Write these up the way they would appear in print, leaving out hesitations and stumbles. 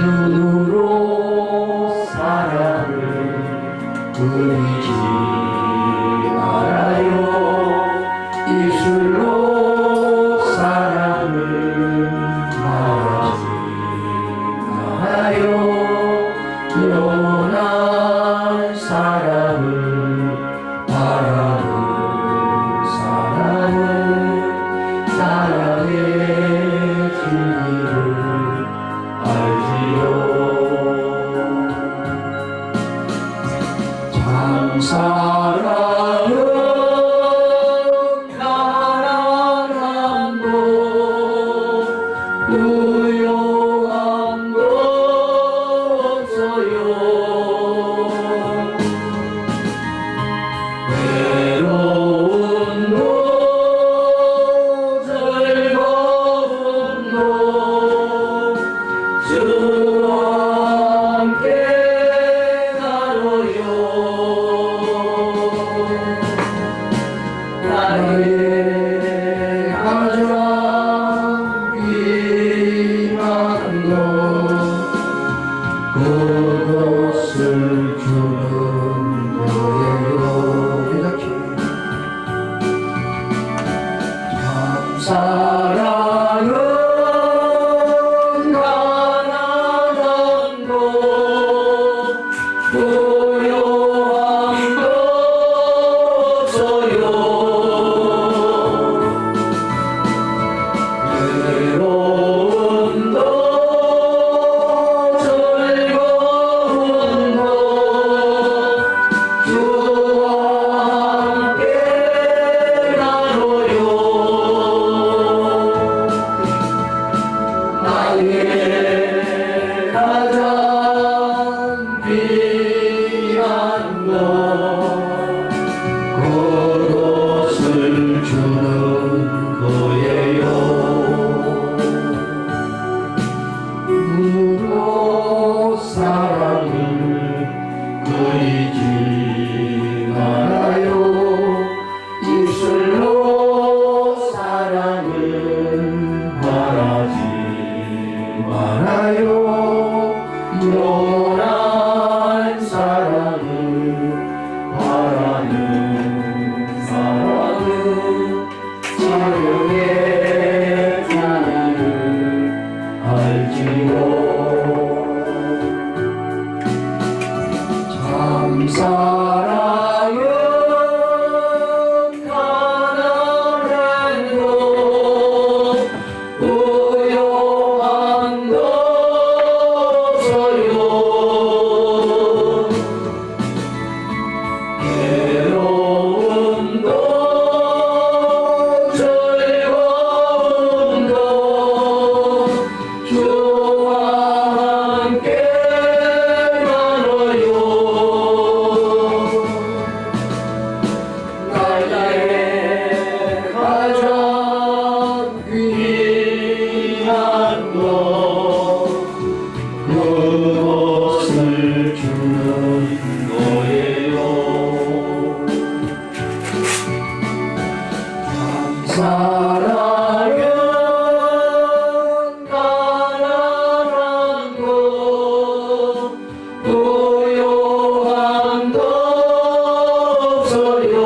눈으로 사랑을 그리지 말아요. 입술로 사랑을 말하지 말아요. 영원한 사랑을 바라는 사랑은 사랑의 진리를 알지요. 참사랑은 가난함도 부요함도 없어요. 외로움도 즐거움도 주와 함께 나눠요. 나의 가장 귀한 것 그것을 주는 거예요. 이렇게 참사랑은 가난함도 부요함도 없어요. 외로움도 즐거움도 주와 함께 나눠요. 나의 가장 귀한 것 그것을 주는 거예요. 눈으로 사랑을 그리지 말아요. 입술로 사랑을 말하지 말아요. 영원한 사랑을 바라는 사랑은 사랑의 진리를 알지요. 참사랑은 가난함도 부요함도 없어요. 외로움도 즐거움도 주와 함께 나눠요. 나의 가장 귀한 것 그것을 주는 거예요. 사랑은 가난함도 부요함도 없어요.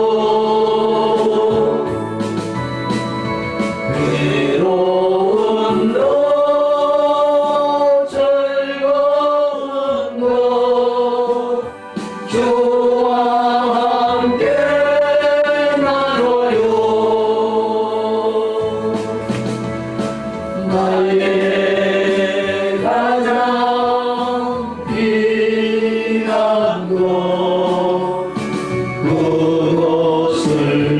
외로움도 즐거움도 주와 함께 나눠요. 나의 가장 귀한 것 그것을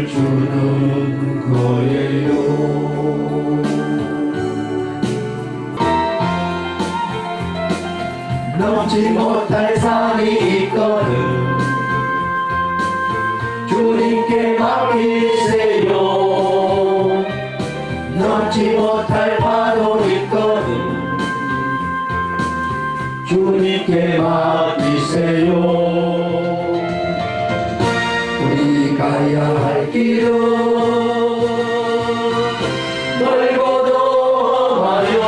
주는 거예요. 넘지 못할 산이 있거든 주님께 맡기세요. 넘지 못할 파도 있거든 주님께 맡기세요. 우리 가야 할 길은 멀고도 험하여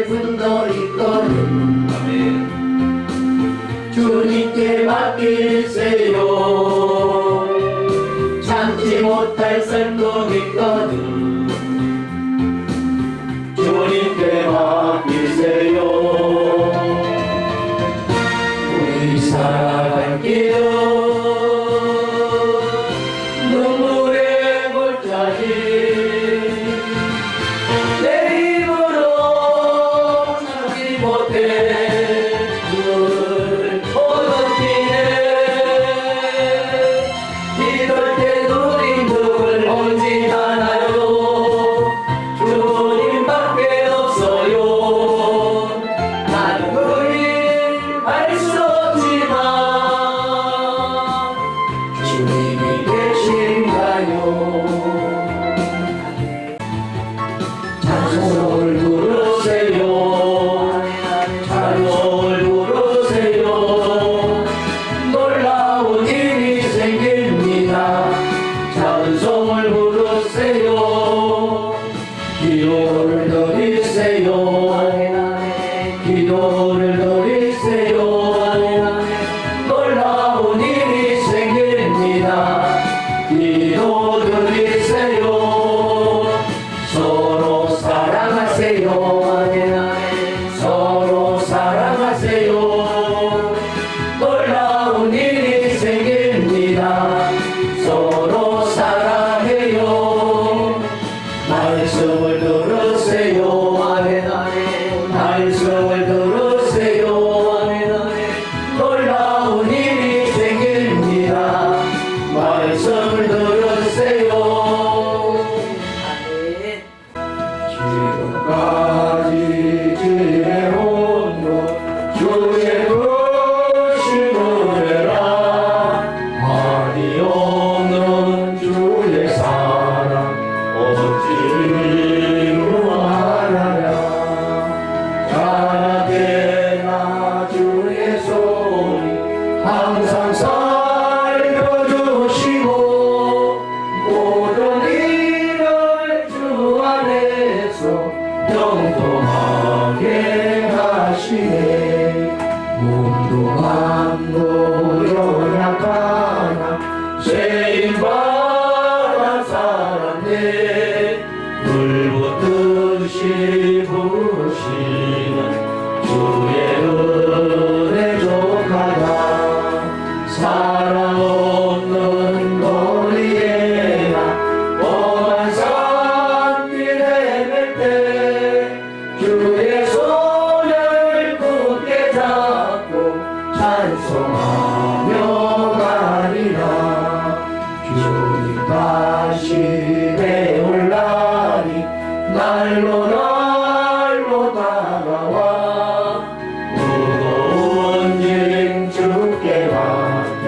분도 있거든 주님께 맡기세요 참지 못할 슬픔 있거든 주님께 맡기세요 우리 살아갈 길은 눈물의 골짜기 내 힘으로 참지 못해 눈을 어둡히네 이럴 때 우리 누굴 오지 않아요 주님밖에 없어요 나는 그리 알 수 없지만 주님이 계신가요 찬송을 부르세요 찬송을 부르세요 놀라운 일이 생깁니다 찬송을 부르세요 기도를 드리세요 기도를 드리세요 놀라운 일이 생깁니다 기도 드리세요 서로 사랑하세요 서로 사랑하세요 놀라운 일이 생깁니다 서로 사랑해요 말씀을 들으세요 말씀을 들으세요 놀라운 일이 생깁니다 말씀을 들으세요 지금까지 지내온 것 주의 것이므라 한이 없는 주의 사랑 어찌 말하랴 자나되나 주의 손이 항상 살펴주시고 모든 일을 주 안에서 영통하게 하시네 몸도 마음도 연약하나 세임받아 살았네 불붙듯이 부르시는 주의 은혜 족하다 사랑 없는 거리에나 험한 산길 헤맬 때 주의 손을 굳게 잡고 찬송하며 가리라 주님 다시 배울 날이 날로 날로 다가와 무거운 짐 주께 맡겨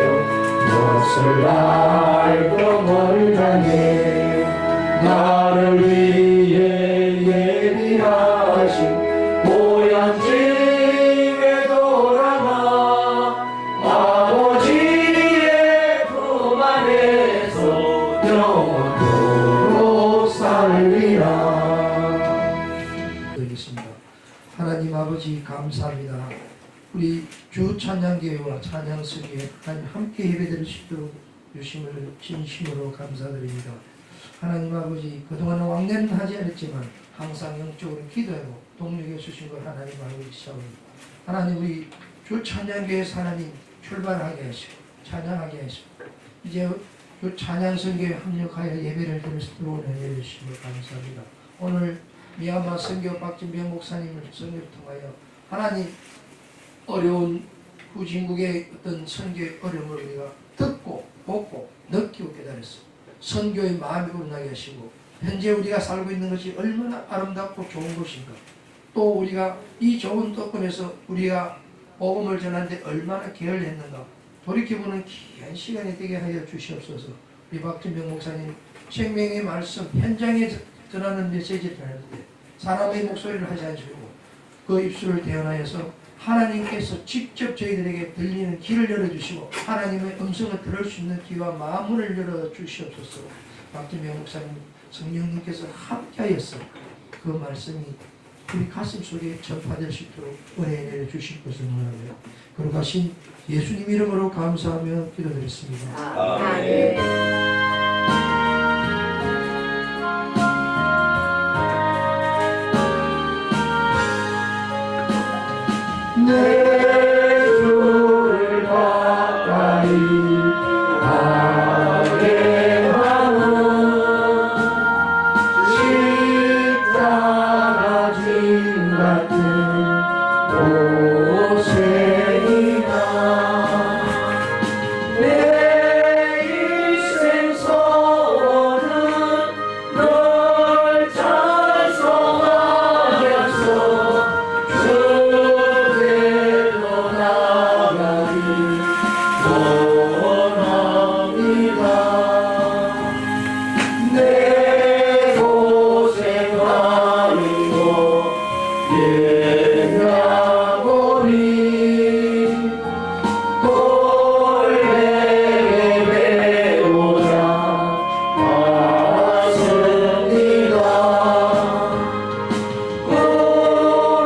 무엇을 알고 멀다네 나를 위해 예비하신 고향집에 돌아가 아버지의 품 안에서 영원토록 살리라. 드리겠습니다. 하나님 아버지 감사합니다. 우리 주 찬양교회와 찬양스기에 하나님 함께 예배드릴 수 있도록 주심을 진심으로 감사드립니다. 하나님 아버지 그동안 왕래는 하지 않았지만 항상 영적으로 기도하고 동력해 주신 걸 하나님 알고 있사옵니다. 하나님 우리 주 찬양교회에서 하나님 출발하게 하시고 찬양하게 하시고 이제 주 찬양선교에 합력하여 예배를 드릴 수 있도록 은혜 주심을 감사합니다. 오늘 미얀마 선교 박진병 목사님을 선교를 통하여 하나님 어려운 후진국의 어떤 선교의 어려움을 우리가 듣고 보고 느끼고 깨달았습니다. 선교의 마음이 우러나게 하시고 현재 우리가 살고 있는 것이 얼마나 아름답고 좋은 것인가 또 우리가 이 좋은 토건에서 우리가 복음을 전하는데 얼마나 게을리했는가 돌이켜보는 귀한 시간이 되게 하여 주시옵소서. 우리 박진병 목사님 생명의 말씀 현장에 전하는 메시지를 전할 때 사람의 목소리를 하지 않으시고 그 입술을 대언하여서 하나님께서 직접 저희들에게 들리는 길을 열어주시고 하나님의 음성을 들을 수 있는 귀와 마음을 열어주시옵소서. 박진명 목사님 성령님께서 함께하여서 그 말씀이 우리 가슴 속에 전파될 수 있도록 은혜 내려주실 것을 원하며 거룩하신 예수님 이름으로 감사하며 기도드렸습니다. 아멘. 내 주를 가까이 가게 하는 십자가 진 같은 고생이다. 내 인생 소원은 널 찬송하면서 주께로 나가기 원합니다. 내 고생하는 것 옛나고니 돌베개 배우자 왔습니다.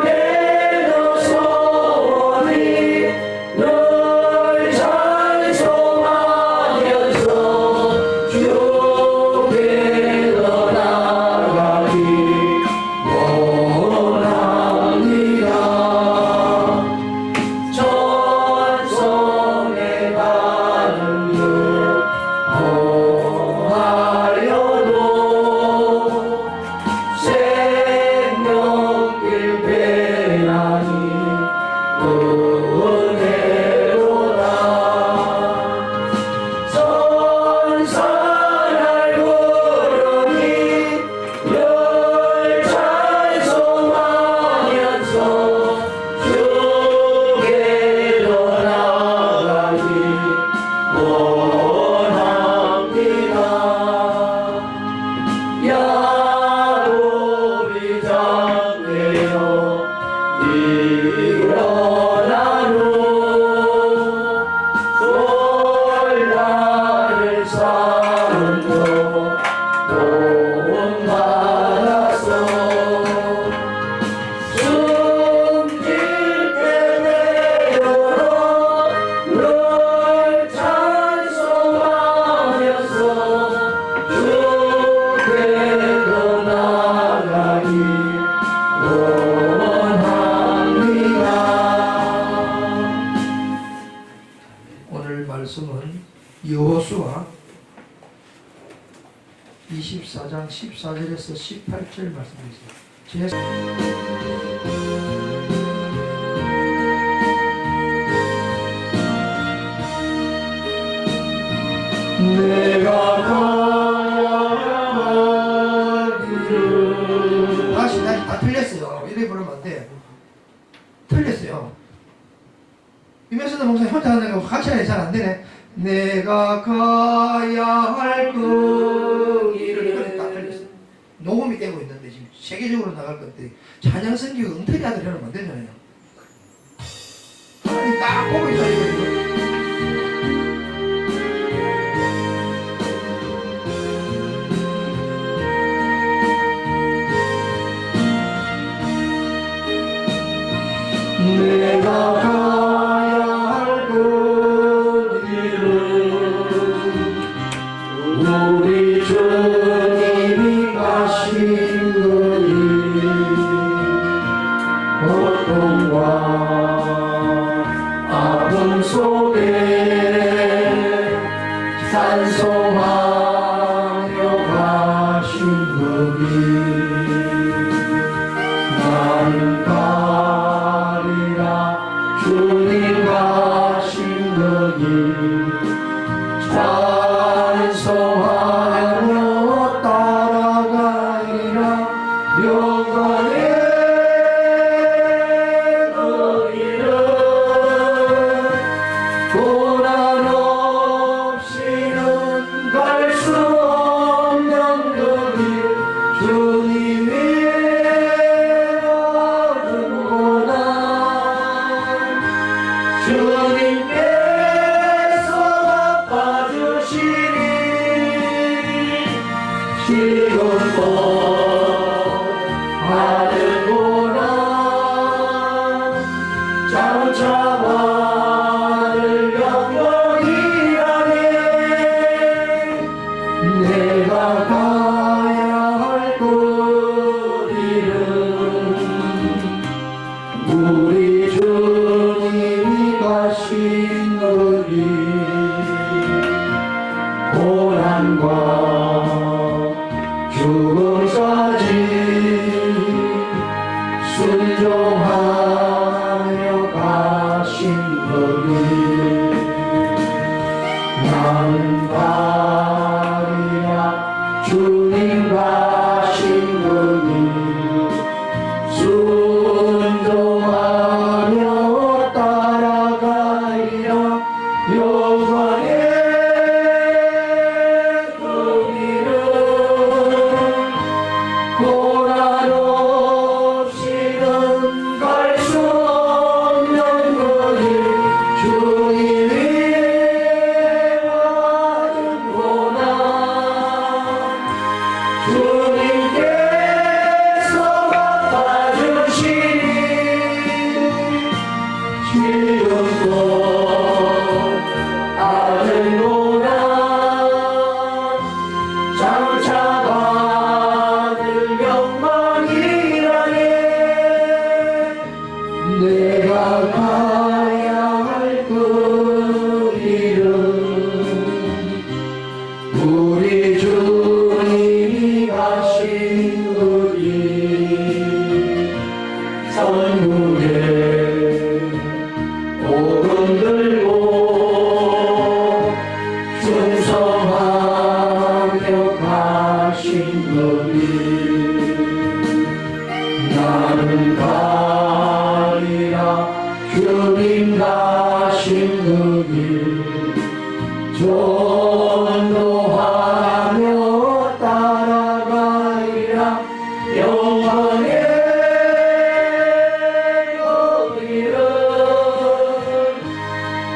우리의 소원이 널 찬송하면서 주께로 나가기 원합니다. 천성에 가는 길 거하여도 생명길 배나니 은혜로다. 선산할 구름이 널 찬송하면서 주께로 나가기 원합니다. 야곱이 장대여 일어나루 솔나를 쌓은도 도움받았어. 숨길 때 내려로 널 찬송하면서 주께로 나가기 원합니다. 오늘 말씀은 여호수아 24장 14절에서 18절 말씀입니다. 내가 가야 할 길은 다시 다 틀렸어요. 이렇게 부르면 안 돼. 틀렸어요. 이면서도 목사님 혼자 하는 거 같이 하니 잘안 되네. 내가 가야 할 그 길은 다 틀렸어요. 녹음이 되고 있는데 지금 세계적으로 나갈 건데 찬양 선교 엉터리 아들 해놓으면 안 되잖아요. 아니 딱 보고 있어 이거. 내가 가야 할 그 길은 우리 주님이 가신 거리 고통과 아픔 속에 찬송하며 가신 거리 나는 가리라 주님 가신 거기 찬송하며 따라가리라 영광의 그 길은 고난 없이는 갈 수 없는 그 길 주님이 주님께서 갚아주시니 지금도 하늘 보라 순종하며 가신 거기 나는 가리라 주님 가신 거기 순종하며 따라가리라 영원의 그 길은 고난 없이는 갈 수 없는 거길 주님이 받은 고난 주님께서 갚아주시니 지금도 아는 고난 장차 받을 영광이라네 내가 가야 할 그 길은 우리 주님이 가신 그 길 선국에 오금 들고 충성하며 가신 거기 나는 가리라 주님 가신 그 길 전도하며 따라가리라 영원의 그 길은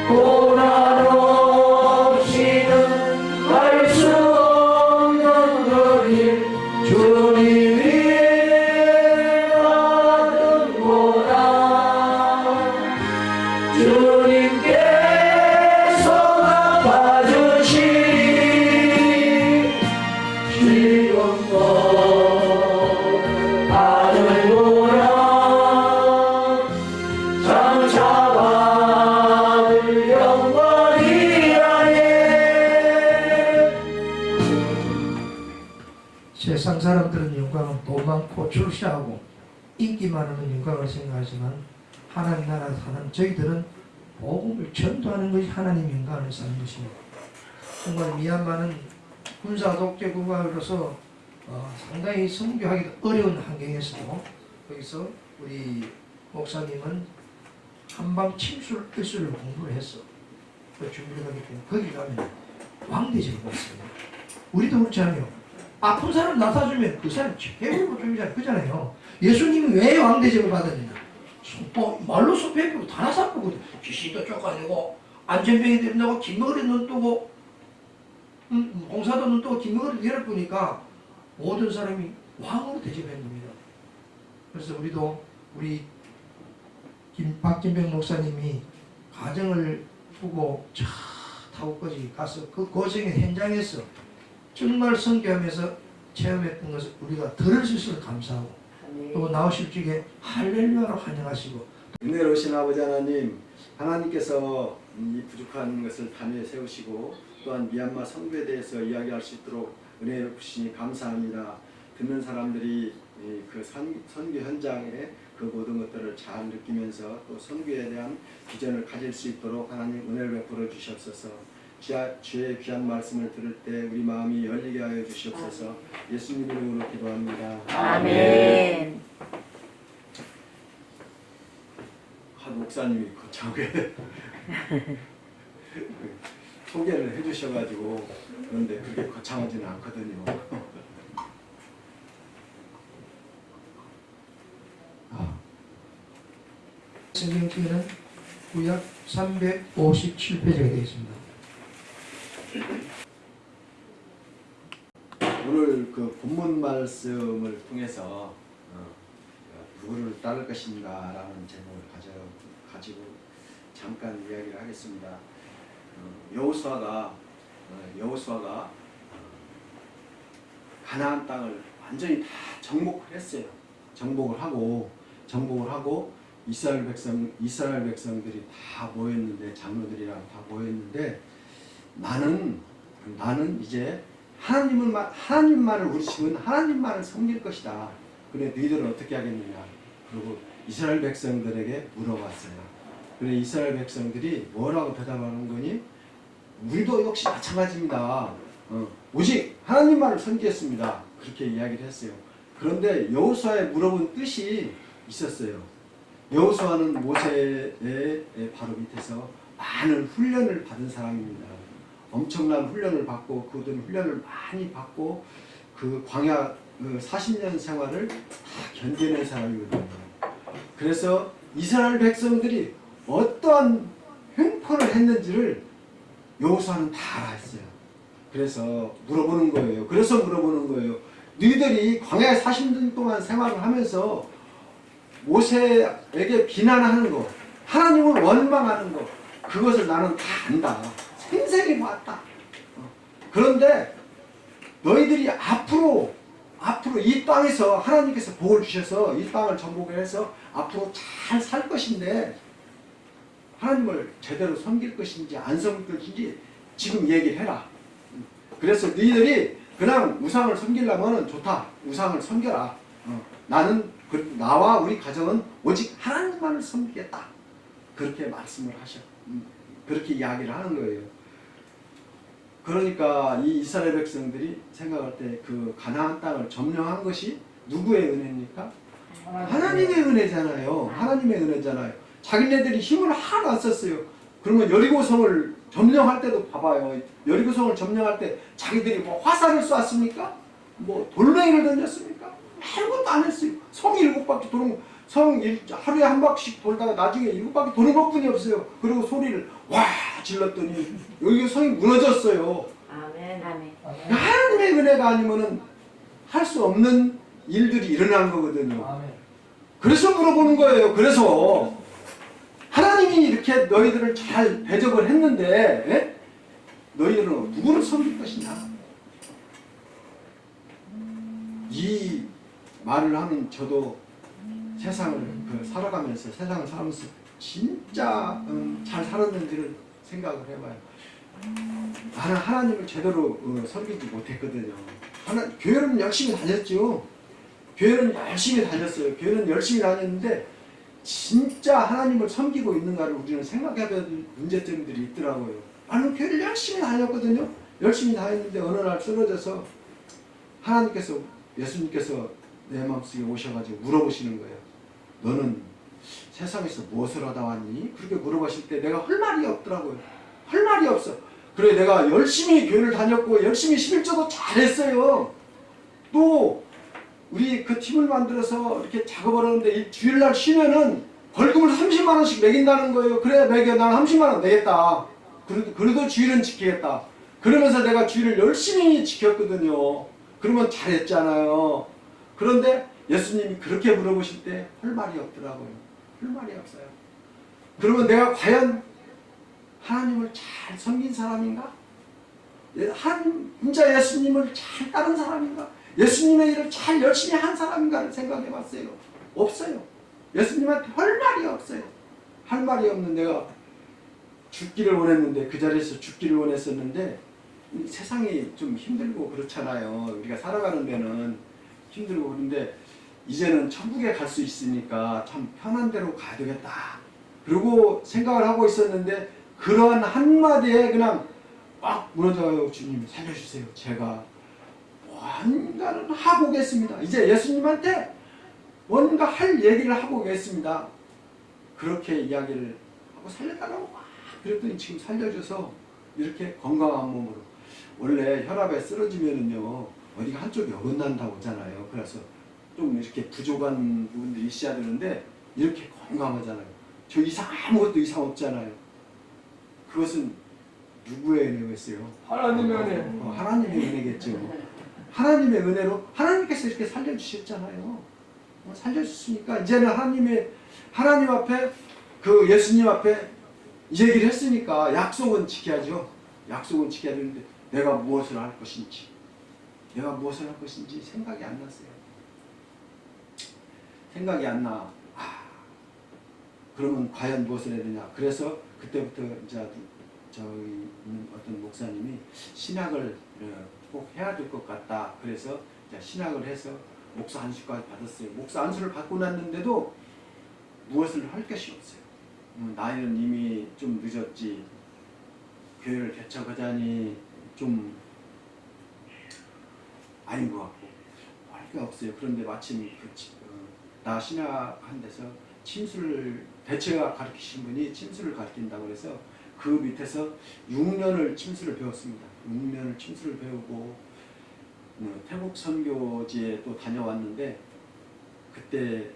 고난 없이는 갈 수 없는 그 길 주님이 받은 고난 주님께서 갚아주시니 지금도 받은 고난 장차 받을 영광이라네 세상 사람들은 영광은 돈 많고 출세하고 인기 많으면 영광을 생각하지만 하나님 나라 사는 저희들은 복음을 전도하는 것이 하나님 영광을 사는 것입니다. 정말 미얀마는 군사 독재 국가로서 상당히 선교하기 어려운 환경에서도 거기서 우리 목사님은 한방 침술 기술을 공부를 했어. 그 준비를 하기 때문에 거기 가면 왕대접을 받습니다. 우리도 그렇잖아요. 아픈 사람 나타주면 그 사람 배부르고 좀 그잖아요. 예수님이 왜 왕대접을 받았느냐? 말로서 배부르고 다 나사쁘거든. 귀신도 쫓아내고 안전병이 된다고 김머리 눈 뜨고 공사도 눈 뜨고 김머리 열어보니까 모든 사람이 왕으로 대접한 겁니다. 그래서 우리도 우리 박진병 목사님이 가정을 두고 차 타고까지 가서 그 고생의 현장에서 정말 선교하면서 체험했던 것을 우리가 들을 수 있어서 감사하고 또 나오실 적에 할렐루야로 환영하시고 은혜로우신 아버지 하나님, 하나님께서 이 부족한 것을 단위에 세우시고 또한 미얀마 선교에 대해서 이야기할 수 있도록 은혜를 주시니 감사합니다. 듣는 사람들이 그 선교 현장에 그 모든 것들을 잘 느끼면서 또 선교에 대한 비전을 가질 수 있도록 하나님 은혜를 베풀어 주시옵소서. 주의 귀한 말씀을 들을 때 우리 마음이 열리게 하여 주시옵소서. 예수님 이름으로 기도합니다. 아멘. 한 목사님이 거창하게 소개를 해주셔가지고 그런데 그렇게 거창하지는 않거든요. 성경책에는 구약 357페이지가 되어 있습니다. 오늘 그 본문 말씀을 통해서 누구를 따를 것인가 라는 제목을 가지고 잠깐 이야기를 하겠습니다. 여호수아가 가나안 땅을 완전히 다 정복을 했어요. 정복을 하고 이스라엘 백성들이 다 모였는데, 장로들이랑 다 모였는데, 나는 이제 하나님 말을 우리 집은 하나님 말을 섬길 것이다. 그래 너희들은 어떻게 하겠느냐? 그리고 이스라엘 백성들에게 물어봤어요. 그래 이스라엘 백성들이 뭐라고 대답하는 거니? 우리도 역시 마찬가지입니다. 오직 하나님만을 섬기겠습니다. 그렇게 이야기를 했어요. 그런데 여호수아에 물어본 뜻이 있었어요. 여호수아는 모세의 바로 밑에서 많은 훈련을 받은 사람입니다. 엄청난 훈련을 받고 그들 훈련을 많이 받고 그 광야 40년 생활을 다 견뎌낸 사람이거든요. 그래서 이스라엘 백성들이 어떠한 횡포를 했는지를 여호수아는 다 알아 했어요. 그래서 물어보는 거예요. 너희들이 광야에 40년 동안 생활을 하면서 모세에게 비난하는 거, 하나님을 원망하는 거, 그것을 나는 다 안다. 생생히 봤다. 그런데 너희들이 앞으로 이 땅에서 하나님께서 복을 주셔서 이 땅을 정복을 해서 앞으로 잘 살 것인데 하나님을 제대로 섬길 것인지 안 섬길 것인지 지금 얘기를 해라. 그래서 너희들이 그냥 우상을 섬기려면 좋다. 우상을 섬겨라. 나는 나와 우리 가정은 오직 하나님만을 섬기겠다. 그렇게 말씀을 하셔. 그렇게 이야기를 하는 거예요. 그러니까 이 이스라엘 백성들이 생각할 때 그 가나안 땅을 점령한 것이 누구의 은혜입니까? 하나님의 은혜잖아요. 하나님의 은혜잖아요. 자기네들이 힘을 하나도 안 썼어요. 그러면 여리고성을 점령할 때도 봐봐요. 여리고성을 점령할 때 자기들이 뭐 화살을 쐈습니까? 뭐 돌멩이를 던졌습니까? 아무것도 안 했어요. 성이 7바퀴 도는 하루에 한 바퀴씩 돌다가 나중에 7바퀴 도는 것뿐이 없어요. 그리고 소리를 와 질렀더니 여리고성이 무너졌어요. 아멘. 아멘. 하나님의 은혜가 아니면은 할 수 없는 일들이 일어난 거거든요. 아멘. 그래서 물어보는 거예요. 그래서 하나님이 이렇게 너희들을 잘 대접을 했는데 너희들은 누구를 섬길 것이냐? 이 말을 하는 저도 세상을 살아가면서 세상을 살면서 진짜 잘 살았는지를 생각을 해봐요. 나는 하나님을 제대로 섬기지 못했거든요. 교회는 열심히 다녔죠. 교회는 열심히 다녔어요. 교회는 열심히 다녔는데 진짜 하나님을 섬기고 있는가를 우리는 생각해야 될 문제점들이 있더라고요. 나는 교회를 열심히 다녔거든요. 열심히 다녔는데 어느 날 쓰러져서 하나님께서 예수님께서 내 마음속에 오셔가지고 물어보시는 거예요. 너는 세상에서 무엇을 하다 왔니? 그렇게 물어보실 때 내가 할 말이 없더라고요. 할 말이 없어. 그래 내가 열심히 교회를 다녔고 열심히 11조도 잘했어요. 또 우리 그 팀을 만들어서 이렇게 작업을 하는데 주일날 쉬면은 벌금을 30만 원씩 매긴다는 거예요. 그래 매겨. 난 30만 원 내겠다. 그래도 주일은 지키겠다. 그러면서 내가 주일을 열심히 지켰거든요. 그러면 잘했잖아요. 그런데 예수님이 그렇게 물어보실 때 할 말이 없더라고요. 할 말이 없어요. 그러면 내가 과연 하나님을 잘 섬긴 사람인가? 진짜 예수님을 잘 따른 사람인가? 예수님의 일을 잘 열심히 한 사람인가를 생각해 봤어요. 없어요. 예수님한테 할 말이 없어요. 할 말이 없는 내가 죽기를 원했는데 그 자리에서 죽기를 원했었는데 세상이 좀 힘들고 그렇잖아요. 우리가 살아가는 데는 힘들고 그런데 이제는 천국에 갈 수 있으니까 참 편한 데로 가야 되겠다. 그리고 생각을 하고 있었는데 그러한 한마디에 그냥 막 무너져요. 주님 살려주세요. 제가 뭔가를 하고 오겠습니다. 이제 예수님한테 뭔가 할 얘기를 하고 오겠습니다. 그렇게 이야기를 하고 살려달라고 막 그랬더니 지금 살려줘서 이렇게 건강한 몸으로. 원래 혈압에 쓰러지면은요 어디가 한쪽이 어긋난다고 하잖아요. 그래서 좀 이렇게 부족한 부분들이 있어야 되는데 이렇게 건강하잖아요. 저 이상 아무것도 이상 없잖아요. 그것은 누구의 은혜였어요? 하나님의 은혜. 하나님의 은혜겠죠. 하나님의 은혜로 하나님께서 이렇게 살려주셨잖아요. 살려주셨으니까 이제는 하나님 앞에 그 예수님 앞에 이 얘기를 했으니까 약속은 지켜야죠. 약속은 지켜야 되는데 내가 무엇을 할 것인지 생각이 안 났어요. 생각이 안 나. 그러면 과연 무엇을 해야 되냐. 그래서 그때부터 이제 저희 어떤 목사님이 신학을 꼭 해야 될 것 같다. 그래서 이제 신학을 해서 목사 안수까지 받았어요. 목사 안수를 받고 났는데도 무엇을 할 것이 없어요. 나이는 이미 좀 늦었지. 교회를 개척하자니 좀 아닌 것 같고 할 게 없어요. 그런데 마침 나 신학한 데서 침수를 대체가 가르치신 분이 침수를 가르친다고 해서 그 밑에서 6년을 침수를 배웠습니다. 6년을 침수를 배우고 태국 선교지에 또 다녀왔는데 그때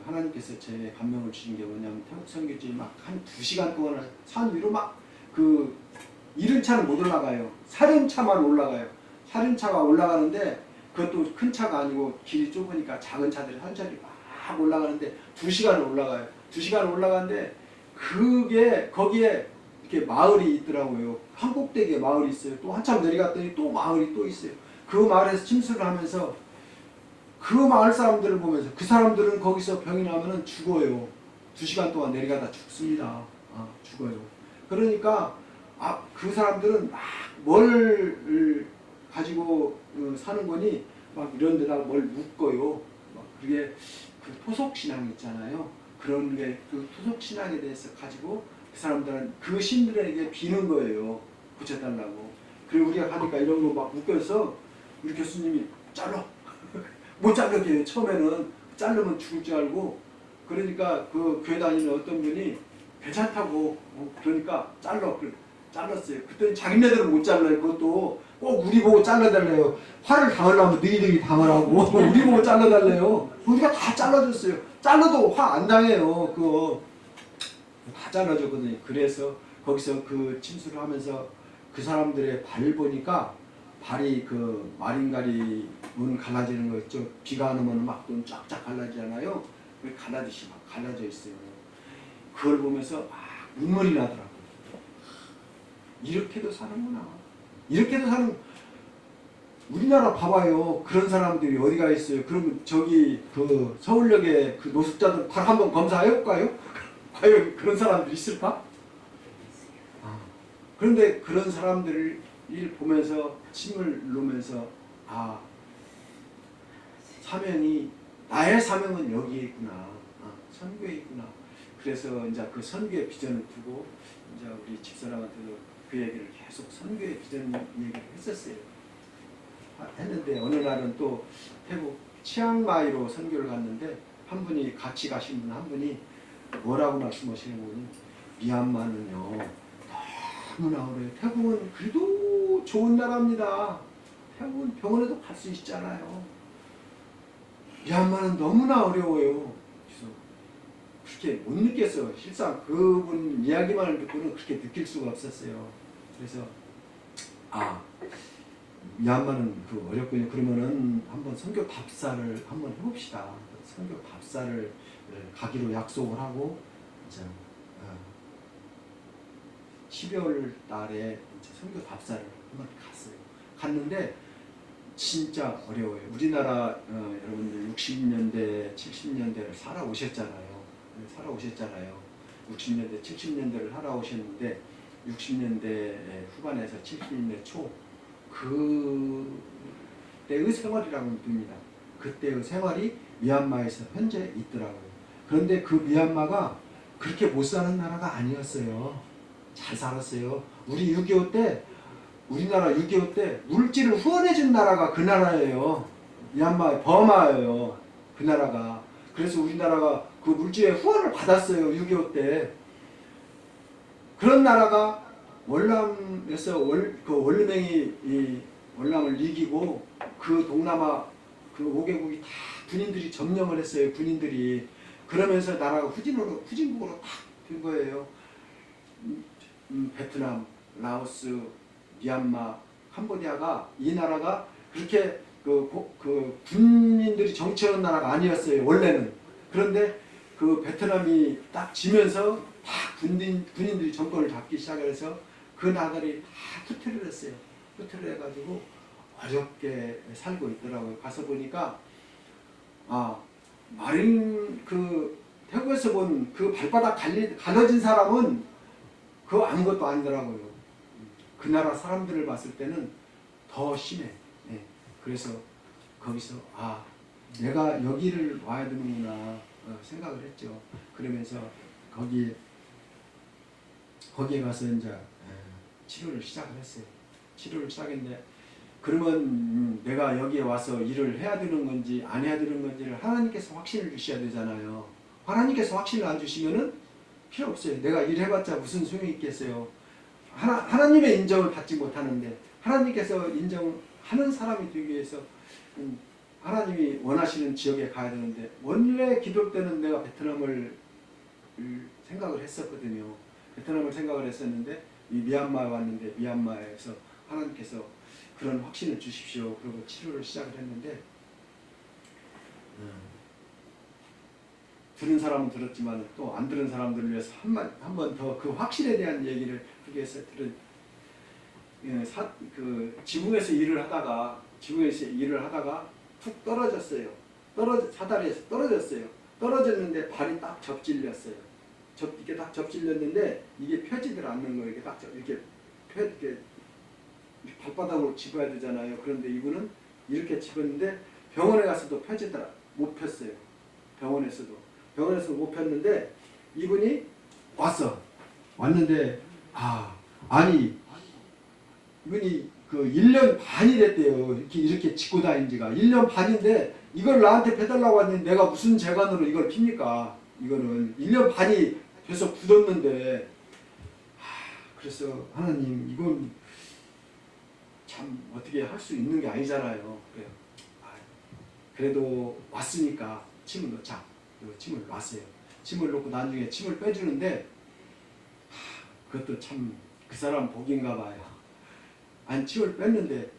하나님께서 제 감명을 주신 게 뭐냐면 태국 선교지 막 한 2시간 동안 산 위로 막 그 이륜차는 못 올라가요. 사륜차만 올라가요. 사륜차가 올라가는데 그것도 큰 차가 아니고 길이 좁으니까 작은 차들이 한차들이 막 올라가는데 2시간을 올라가요. 2시간 올라가는데 그게 거기에 이렇게 마을이 있더라고요. 한 꼭대기에 마을이 있어요. 또 한참 내려갔더니 또 마을이 또 있어요. 그 마을에서 침수를 하면서 그 마을 사람들을 보면서 그 사람들은 거기서 병이 나면은 죽어요. 2시간 동안 내려가다 죽습니다. 죽어요. 그러니까 그 사람들은 막 뭘 가지고 사는 거니 막 이런 데다가 뭘 묶어요. 막 그게 그 토속 신앙 있잖아요. 그런 게 그 토속 신앙에 대해서 가지고 그 사람들은 그 신들에게 비는 거예요. 고쳐달라고. 그리고 우리가 가니까 이런 거 막 묶여서 우리 교수님이 잘라. 못 자르게 처음에는 자르면 죽을 줄 알고 그러니까 그 교회 다니는 어떤 분이 괜찮다고 그러니까 잘랐어요. 그때는 자기네들은 못 잘라요. 그것도 꼭 우리 보고 잘라달래요. 화를 당하려면 너희들이 당하라고 우리 보고 잘라달래요. 우리가 다 잘라줬어요. 잘라도 화 안 당해요. 그거 다 잘라줬거든요. 그래서 거기서 그 침수를 하면서 그 사람들의 발을 보니까 발이 그 마린가리 문 갈라지는 거 있죠. 비가 안 오면 막 좀 쫙쫙 갈라지잖아요. 그 갈라지시 막 갈라져 있어요. 그걸 보면서 막 눈물이 나더라고요. 이렇게도 사는구나. 이렇게도 사는 우리나라 봐봐요. 그런 사람들이 어디가 있어요. 그러면 저기 그 서울역에 그 노숙자들 다 한번 검사해볼까요? 과연 그런 사람들이 있을까? 그런데 그런 사람들을 보면서 침을 놓으면서 나의 사명은 여기에 있구나. 선교에 있구나. 그래서 이제 그 선교의 비전을 두고 이제 우리 집사람한테도 그 얘기를 계속 선교의 비전 얘기를 했었어요. 했는데 어느 날은 또 태국 치앙마이로 선교를 갔는데 한 분이 같이 가신 분 한 분이 뭐라고 말씀하시는 분이 미얀마는요 너무나 어려워요. 태국은 그래도 좋은 나라입니다. 태국은 병원에도 갈 수 있잖아요. 미얀마는 너무나 어려워요. 그래서 그렇게 못 느꼈어요. 실상 그분 이야기만을 듣고는 그렇게 느낄 수가 없었어요. 그래서 미얀마는 그 어렵군요. 그러면은 한번 선교 답사를 한번 해봅시다. 선교 답사를 가기로 약속을 하고 이제 12월 달에 이제 선교 답사를 한번 갔어요. 갔는데 진짜 어려워요. 우리나라 여러분들 60년대, 70년대를 살아오셨잖아요. 60년대, 70년대를 살아오셨는데 60년대 후반에서 70년대 초 그때의 생활이라고 봅니다. 그때의 생활이 미얀마에서 현재 있더라고요. 그런데 그 미얀마가 그렇게 못 사는 나라가 아니었어요. 잘 살았어요. 우리 6.25 때 우리나라 6.25 때 물질을 후원해준 나라가 그 나라예요. 미얀마, 버마예요. 그 나라가. 그래서 우리나라가 그 물질의 후원을 받았어요. 6.25 때. 그런 나라가 월남에서 그 원룸행이 이 월남을 이기고 그 동남아 그 5개국이 다 군인들이 점령을 했어요. 군인들이. 그러면서 나라가 후진국으로 딱 된 거예요. 베트남, 라오스, 미얀마, 캄보디아가 이 나라가 그렇게 그 군인들이 정치하는 나라가 아니었어요. 원래는. 그런데 그 베트남이 딱 지면서 다 군인들이 정권을 잡기 시작해서 그 나라들이 다 후퇴를 했어요. 후퇴를 해가지고 어렵게 살고 있더라고요. 가서 보니까 태국에서 본 그 발바닥 갈라진 사람은 그거 아무것도 아니더라고요. 그 나라 사람들을 봤을 때는 더 심해. 그래서 거기서 내가 여기를 와야 되는구나 생각을 했죠. 그러면서 거기에 가서 이제 치료를 시작을 했어요. 치료를 시작했는데 그러면 내가 여기에 와서 일을 해야 되는 건지 안 해야 되는 건지를 하나님께서 확신을 주셔야 되잖아요. 하나님께서 확신을 안 주시면은 필요 없어요. 내가 일해봤자 무슨 소용이 있겠어요. 하나님의 인정을 받지 못하는데 하나님께서 인정하는 사람이 되기 위해서 하나님이 원하시는 지역에 가야 되는데 원래 기도 때는 내가 베트남을 생각을 했었거든요. 베트남을 생각을 했었는데 이 미얀마에 왔는데 미얀마에서 하나님께서 그런 확신을 주십시오. 그리고 치료를 시작을 했는데 들은 사람은 들었지만 또 안 들은 사람들을 위해서 한 번 더 그 확신에 대한 얘기를 하기 위해서 지붕에서 일을 하다가 툭 떨어졌어요. 사다리에서 떨어졌어요. 떨어졌는데 발이 딱 접질렸어요. 이렇게 딱 접질렸는데 이게 펴지들 않는 거예요. 이렇게 발바닥으로 집어야 되잖아요. 그런데 이분은 이렇게 집었는데 병원에 가서도 펴지더라 못 폈어요. 병원에서 못 폈는데 이분이 왔는데 아니 이분이 그 1년 반이 됐대요. 이렇게 짚고 다닌 지가 1년 반인데 이걸 나한테 빼달라고 왔는데 내가 무슨 재간으로 이걸 핍니까? 이거는 1년 반이 돼서 굳었는데 그래서 하나님 이건 참 어떻게 할 수 있는 게 아니잖아요. 그래요. 그래도 왔으니까 침을 넣자. 침을 놨어요. 침을 놓고 나중에 침을 빼주는데 그것도 참 그 사람 복인가 봐요. 아니 침을 뺐는데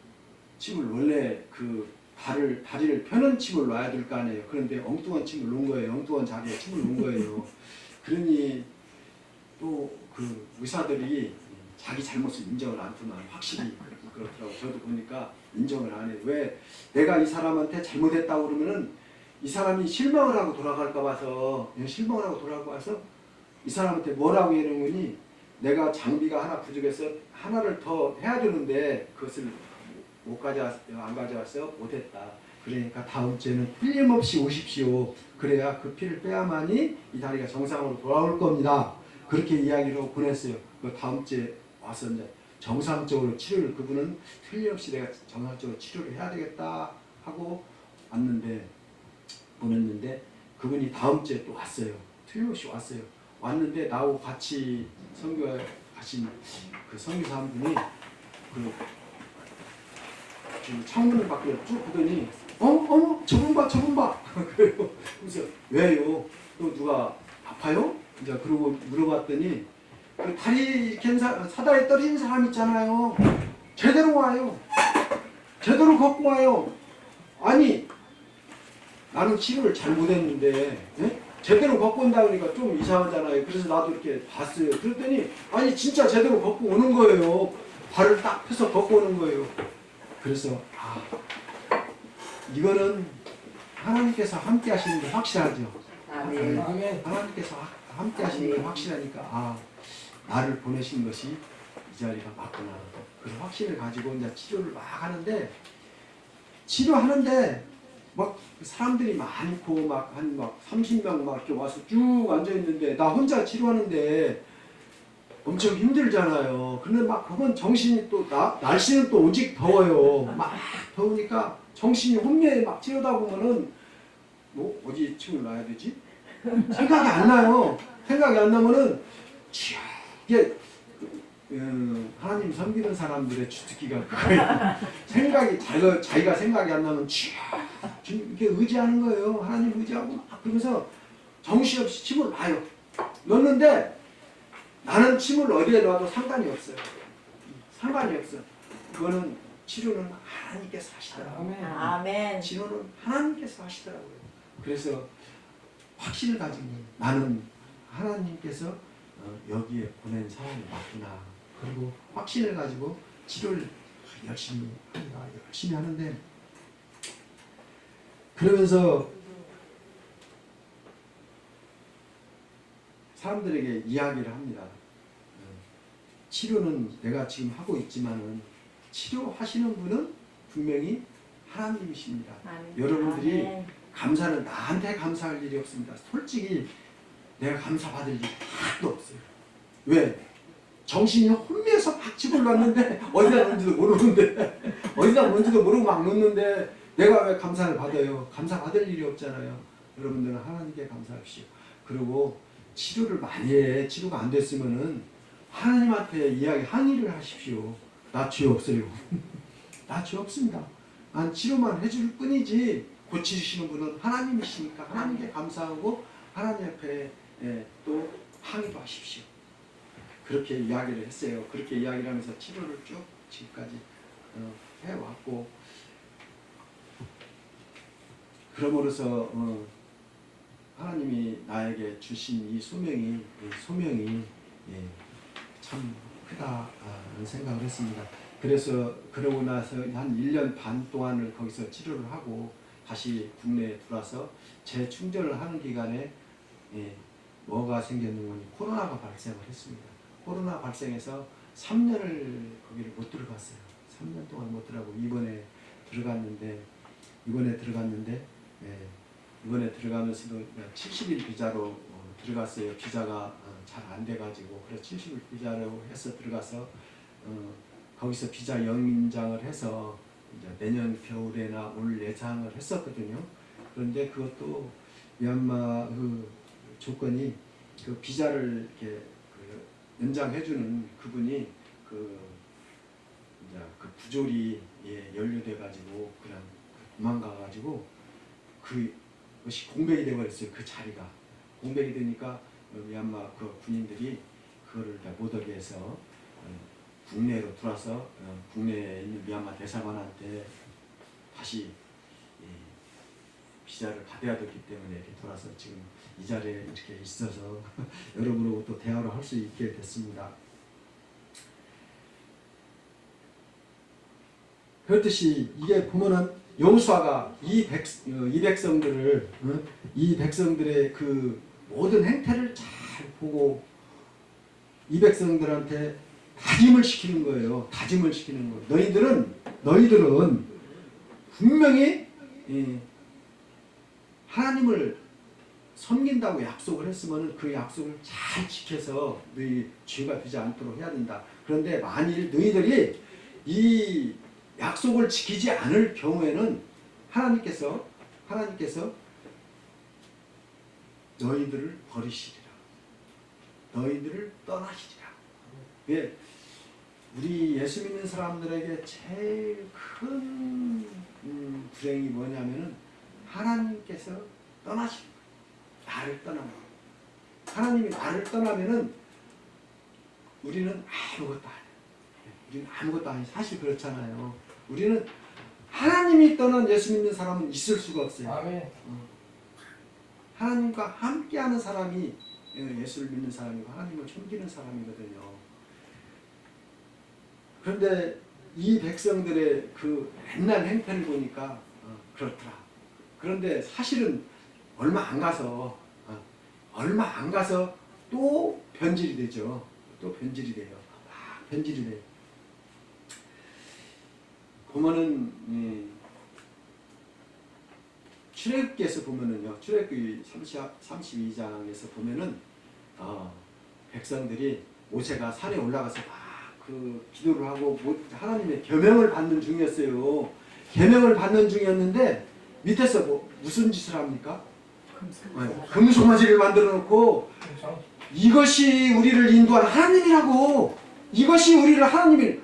침을 원래 그 다리를 펴는 침을 놔야 될 거 아니에요. 그런데 엉뚱한 침을 놓은 거예요. 엉뚱한 자리에 침을 놓은 거예요. 그러니 또 그 의사들이 자기 잘못을 인정을 안 하면 확실히 그렇더라고요. 저도 보니까 인정을 안 해요. 왜 내가 이 사람한테 잘못했다고 그러면은 이 사람이 실망을 하고 돌아갈까 봐서 이 사람한테 뭐라고 하는 거니 내가 장비가 하나 부족해서 하나를 더 해야 되는데 그것을 안 가져와서 못했다. 그러니까 다음 주에는 틀림없이 오십시오. 그래야 그 피를 빼야만이 이 다리가 정상으로 돌아올 겁니다. 그렇게 이야기로 보냈어요. 그 다음 주에 와서 이제 정상적으로 치료를 그분은 틀림없이 내가 정상적으로 치료를 해야 되겠다 하고 보냈는데 그분이 다음 주에 또 왔어요. 틀림없이 왔어요. 왔는데 나하고 같이 선교에 가신 그 선교사 한 분이 그 창문을 밖에 쭉 보더니 저분 봐 그래요. 그래서 왜요? 또 누가 아파요? 이제 그러고 물어봤더니 그 다리 이렇게 사다리에 떨어진 사람 있잖아요. 제대로 와요. 제대로 걷고 와요. 아니 나는 치료를 잘못했는데 제대로 걷고 온다 그러니까 좀 이상하잖아요. 그래서 나도 이렇게 봤어요. 그랬더니 아니 진짜 제대로 걷고 오는 거예요. 발을 딱 펴서 걷고 오는 거예요. 그래서 이거는 하나님께서 함께 하시는 게 확실하죠. 아멘. 하나님께서 함께 하시는 게 확실하니까 나를 보내신 것이 이 자리가 맞구나. 그런 확신을 가지고 이제 치료를 막 하는데 막 사람들이 많고 한 30명 막 이렇게 와서 쭉 앉아 있는데 나 혼자 치료하는데 엄청 힘들잖아요. 근데 막 그건 정신이 또 날씨는 또 오직 더워요. 막 더우니까 정신이 혼미해 막 치료다 보면은 어디 침을 놔야 되지? 생각이 안 나요. 생각이 안 나면은 이게 하나님 섬기는 사람들의 주특기가 그거예요. 생각이 자기가 생각이 안 나면 이렇게 의지하는 거예요. 하나님 의지하고 막 그러면서 정신없이 침을 놔요. 넣는데 나는 침을 어디에 놔도 상관이 없어요. 상관이 없어. 그거는 치료는 하나님께서 하시더라고요. 아멘. 치료는 하나님께서 하시더라고요. 그래서 확신을 가지고 나는 하나님께서 여기에 보낸 사람이 맞구나. 그리고 확신을 가지고 치료를 열심히 하는데 그러면서 사람들에게 이야기를 합니다. 치료는 내가 지금 하고 있지만은 치료하시는 분은 분명히 하나님이십니다. 아멘. 여러분들이 아멘. 감사는 나한테 감사할 일이 없습니다. 솔직히 내가 감사받을 일이 하나도 없어요. 왜? 정신이 혼미해서 막 집어넣었는데 어디다 놓는지도 모르는데 어디다 놓는지도 모르고 막 놓는데 내가 왜 감사를 받아요? 감사받을 일이 없잖아요. 여러분들은 하나님께 감사합시오. 그리고 치료를 많이 해. 치료가 안 됐으면은 하나님한테 항의를 하십시오. 나 죄 없어요. 나 죄 없습니다. 난 치료만 해줄 뿐이지 고치시는 분은 하나님이시니까 하나님께 감사하고 하나님 앞에 또 항의도 하십시오. 그렇게 이야기를 했어요. 그렇게 이야기를 하면서 치료를 쭉 지금까지 해왔고, 그러므로서 하나님이 나에게 주신 이 소명이 참 크다는 생각을 했습니다. 그래서 그러고 나서 한 1년 반 동안을 거기서 치료를 하고 다시 국내에 들어와서 재충전을 하는 기간에 뭐가 생겼는지 코로나가 발생을 했습니다. 코로나 발생해서 3년을 거기를 못 들어갔어요. 3년 동안 못 들어가고 이번에 들어가면서도 70일 비자로 들어갔어요. 비자가 잘 안 돼가지고 그래서 70일 비자로 해서 들어가서 거기서 비자 연장을 해서 이제 내년 겨울에나 올 예상을 했었거든요. 그런데 그것도 미얀마 그 조건이 그 비자를 이렇게 연장해주는 그분이 그 부조리 연루돼가지고 그냥 도망가가지고 그것이 공백이 돼버렸어요. 그 자리가 공백이 되니까 미얀마 그 군인들이 그거를 못 오게 해서 국내로 들어와서 국내에 있는 미얀마 대사관한테 다시 비자를 받아야 되기 때문에 이렇게 돌아서 지금 이 자리에 이렇게 있어서 여러분하고 또 대화를 할 수 있게 됐습니다. 그렇듯이 이게 보면은 여호수아가 이 백성들의 그 모든 행태를 잘 보고 이 백성들한테 다짐을 시키는 거예요. 다짐을 시키는 거예요. 너희들은 분명히 하나님을 섬긴다고 약속을 했으면 그 약속을 잘 지켜서 너희 죄가 되지 않도록 해야 된다. 그런데 만일 너희들이 이 약속을 지키지 않을 경우에는 하나님께서 너희들을 버리시리라. 너희들을 떠나시리라. 왜? 우리 예수 믿는 사람들에게 제일 큰 불행이 뭐냐면은 하나님께서 떠나시는 거예요. 나를 떠나면. 하나님이 나를 떠나면은 우리는 아무것도 아니에요. 우리는 아무것도 아니에요. 사실 그렇잖아요. 우리는 하나님이 떠난 예수 믿는 사람은 있을 수가 없어요. 아멘. 하나님과 함께하는 사람이 예수를 믿는 사람이고 하나님을 섬기는 사람이거든요. 그런데 이 백성들의 그 옛날 행태를 보니까 그렇더라. 그런데 사실은 얼마 안 가서 또 변질이 되죠. 또 변질이 돼요. 변질이 돼요. 보면은 출애굽기에서 보면은요. 출애굽기 32장에서 보면은 백성들이 모세가 산에 올라가서 막 그 기도를 하고 하나님의 계명을 받는 중이었어요. 계명을 받는 중이었는데 밑에서 무슨 짓을 합니까? 금송아지를 만들어 놓고 이것이 우리를 인도하는 하나님이라고. 이것이 우리를 하나님이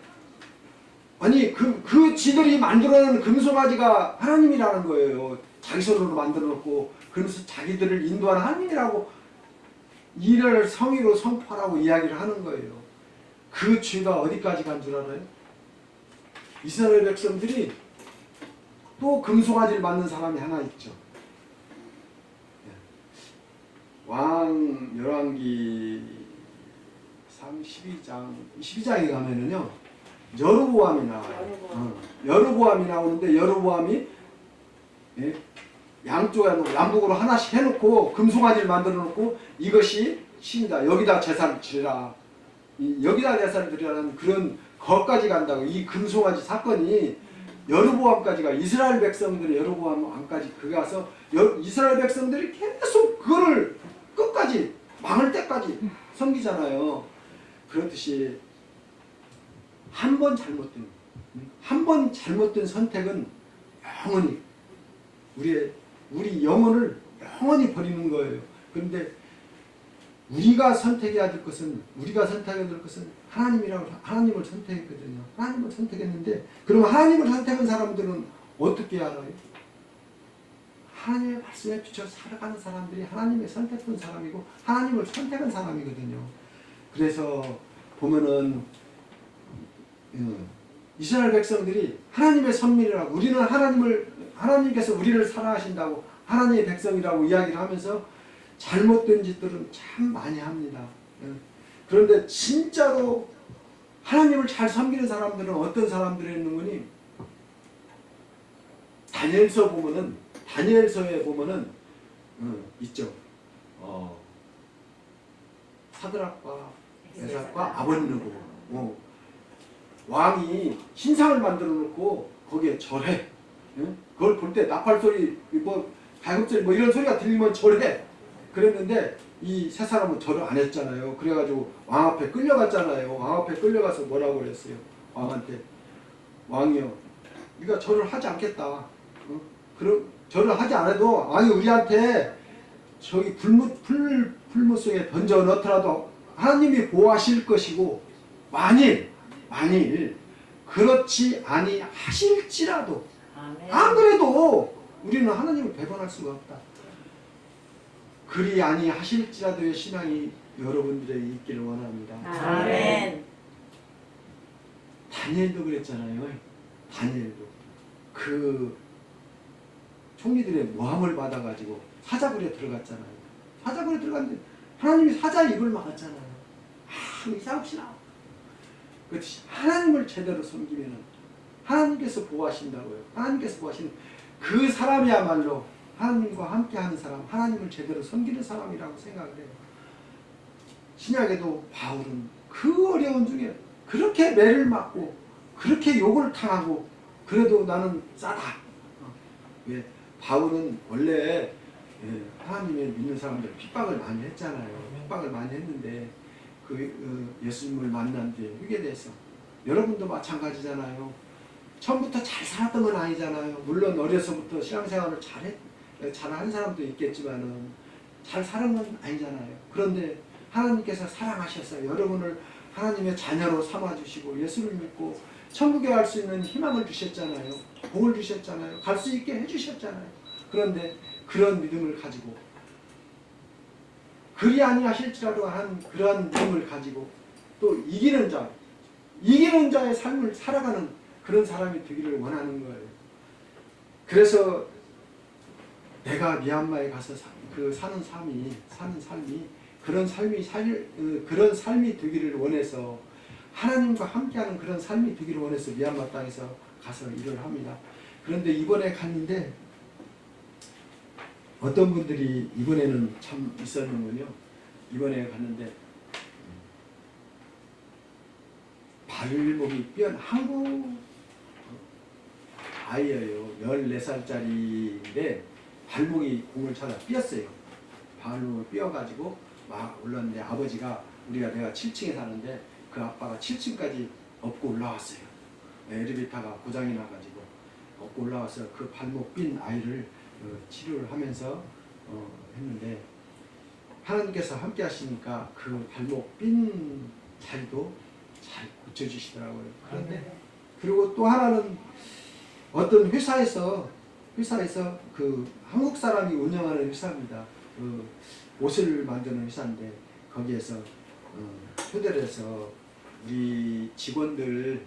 아니 그 지들이 만들어 놓은 금송아지가 하나님이라는 거예요. 자기 손으로 만들어 놓고 그러면서 자기들을 인도하는 하나님이라고 이를 성의로 선포하라고 이야기를 하는 거예요. 그 죄가 어디까지 간 줄 알아요? 이스라엘 백성들이 또 금송아지를 만든 사람이 하나 있죠. 왕 열왕기 22장에 가면은요 여로보암이 나와요. 여로보암이 나오는데 여로보암이 양쪽에 남북으로 하나씩 해놓고 금송아지를 만들어 놓고 이것이 신이다. 여기다 제사를 지내라. 여기다 제사를 드리라는 그런 것까지 간다고. 이 금송아지 사건이 여로보암까지가 이스라엘 백성들의 여로보암까지 그 가서 이스라엘 백성들이 계속 그거를 끝까지 망할 때까지 섬기잖아요. 그렇듯이 한 번 잘못된 선택은 영원히 우리 영혼을 영원히 버리는 거예요. 그런데 우리가 선택해야 될 것은 하나님을 선택했거든요. 하나님을 선택했는데 그럼 하나님을 선택한 사람들은 어떻게 알아요? 하나님의 말씀에 비춰 살아가는 사람들이 하나님의 선택한 사람이고 하나님을 선택한 사람이거든요. 그래서 보면은 이스라엘 백성들이 하나님의 선민이라고 우리는 하나님께서 우리를 사랑하신다고 하나님의 백성이라고 이야기를 하면서 잘못된 짓들은 참 많이 합니다. 그런데 진짜로 하나님을 잘 섬기는 사람들은 어떤 사람들이었는거니 다니엘서에 보면은 있죠. 사드락과 메삭과 아벳느고 왕이 신상을 만들어 놓고 거기에 절해. 그걸 볼 때 나팔 소리, 갈급질 이런 소리가 들리면 절해. 그랬는데 이 세 사람은 절을 안 했잖아요. 그래가지고 왕 앞에 끌려갔잖아요. 왕 앞에 끌려가서 뭐라고 그랬어요? 왕한테 왕이요, 우리가 절을 하지 않겠다. 그럼 절을 하지 않아도 왕이 우리한테 저기 풀무 속에 던져 넣더라도 하나님이 보호하실 것이고 만일 그렇지 아니하실지라도 안 그래도 우리는 하나님을 배반할 수가 없다. 그리 아니하실지라도의 신앙이 여러분들에게 있기를 원합니다. 아멘. 다니엘도 그랬잖아요. 다니엘도 그 총리들의 모함을 받아가지고 사자굴에 들어갔잖아요. 사자굴에 들어갔는데 하나님이 사자의 입을 막았잖아요. 싸웁시다. 그렇듯이 하나님을 제대로 섬기면 하나님께서 보호하신다고요. 하나님께서 보호하시는 그 사람이야말로 하나님과 함께하는 사람, 하나님을 제대로 섬기는 사람이라고 생각을 해요. 신약에도 바울은 그 어려운 중에 그렇게 매를 맞고 그렇게 욕을 당하고 그래도 나는 싸다. 왜? 바울은 원래 하나님을 믿는 사람들 핍박을 많이 했잖아요. 핍박을 많이 했는데 예수님을 만난 뒤에 회개돼서 여러분도 마찬가지잖아요. 처음부터 잘 살았던 건 아니잖아요. 물론 어려서부터 신앙생활을 잘한 사람도 있겠지만은 잘 사는 건 아니잖아요. 그런데 하나님께서 사랑하셔서 여러분을 하나님의 자녀로 삼아주시고 예수를 믿고 천국에 갈 수 있는 희망을 주셨잖아요. 복을 주셨잖아요. 갈 수 있게 해주셨잖아요. 그런데 그런 믿음을 가지고 그리 아니하실지라도 한 그러한 믿음을 가지고 또 이기는 자의 삶을 살아가는 그런 사람이 되기를 원하는 거예요. 그래서 내가 미얀마에 가서 사는 삶이 그런 삶이 되기를 원해서 하나님과 함께하는 그런 삶이 되기를 원해서 미얀마 땅에서 가서 일을 합니다. 그런데 이번에 갔는데 어떤 분들이 이번에는 참 있었는군요. 이번에 갔는데 발목이 한국 아이예요. 14살짜리인데 발목이 공을 차다 삐었어요. 발목을 삐어가지고 막 올랐는데 아버지가 내가 7층에 사는데 그 아빠가 7층까지 업고 올라왔어요. 엘리베이터가 고장이 나가지고 업고 올라와서 그 발목 삔 아이를 치료를 하면서 했는데 하나님께서 함께 하시니까 그 발목 삔 자리도 잘 고쳐주시더라고요. 그런데 그리고 또 하나는 어떤 회사에서 그 한국 사람이 운영하는 회사입니다. 그 옷을 만드는 회사인데 거기에서 초대를 해서 우리 직원들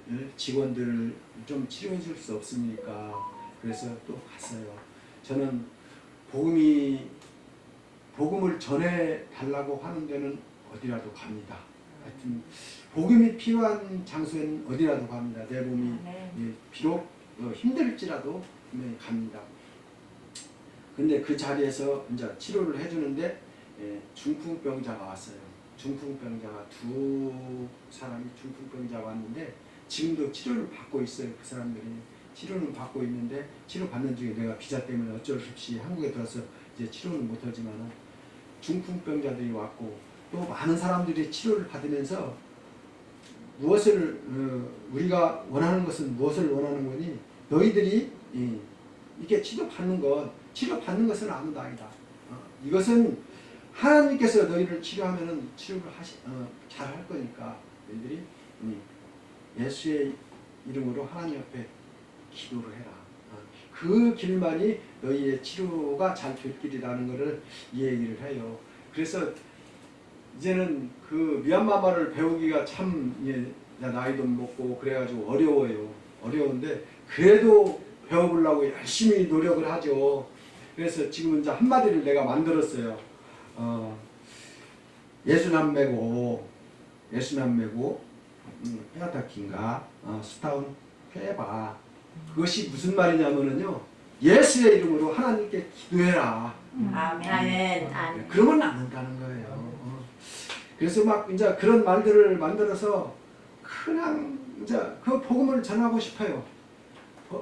좀 치료해 줄 수 없습니까? 그래서 또 갔어요. 저는 복음을 전해 달라고 하는 데는 어디라도 갑니다. 하여튼 복음이 필요한 장소에는 어디라도 갑니다. 내 몸이 비록 힘들지라도 갑니다. 근데 그 자리에서 이제 치료를 해주는데 중풍병자가 왔어요. 중풍병자가 두 사람이 중풍병자가 왔는데 지금도 치료를 받고 있어요. 그 사람들이 치료는 받고 있는데 치료 받는 중에 내가 비자 때문에 어쩔 수 없이 한국에 들어서 이제 치료는 못하지만은 중풍병자들이 왔고 또 많은 사람들이 치료를 받으면서 무엇을 우리가 원하는 것은 무엇을 원하는 거니 너희들이 이게 치료받는 것은 아무도 아니다. 이것은 하나님께서 너희를 치료하면은 치료를 잘할 거니까 너희들이 예수의 이름으로 하나님 앞에 기도를 해라. 그 길만이 너희의 치료가 잘 될 길이라는 것을 이 얘기를 해요. 그래서 이제는 그 미얀마말을 배우기가 참 나이도 먹고 그래가지고 어려운데 그래도 배워보려고 열심히 노력을 하죠. 그래서 지금 이제 한마디를 내가 만들었어요. 예수남매고 페아타킨가 스타운 페바. 그것이 무슨 말이냐면은요, 예수의 이름으로 하나님께 기도해라. 아멘. 그러면 안 된다는 거예요. 그래서 막 이제 그런 말들을 만들어서 그냥 이제 그 복음을 전하고 싶어요.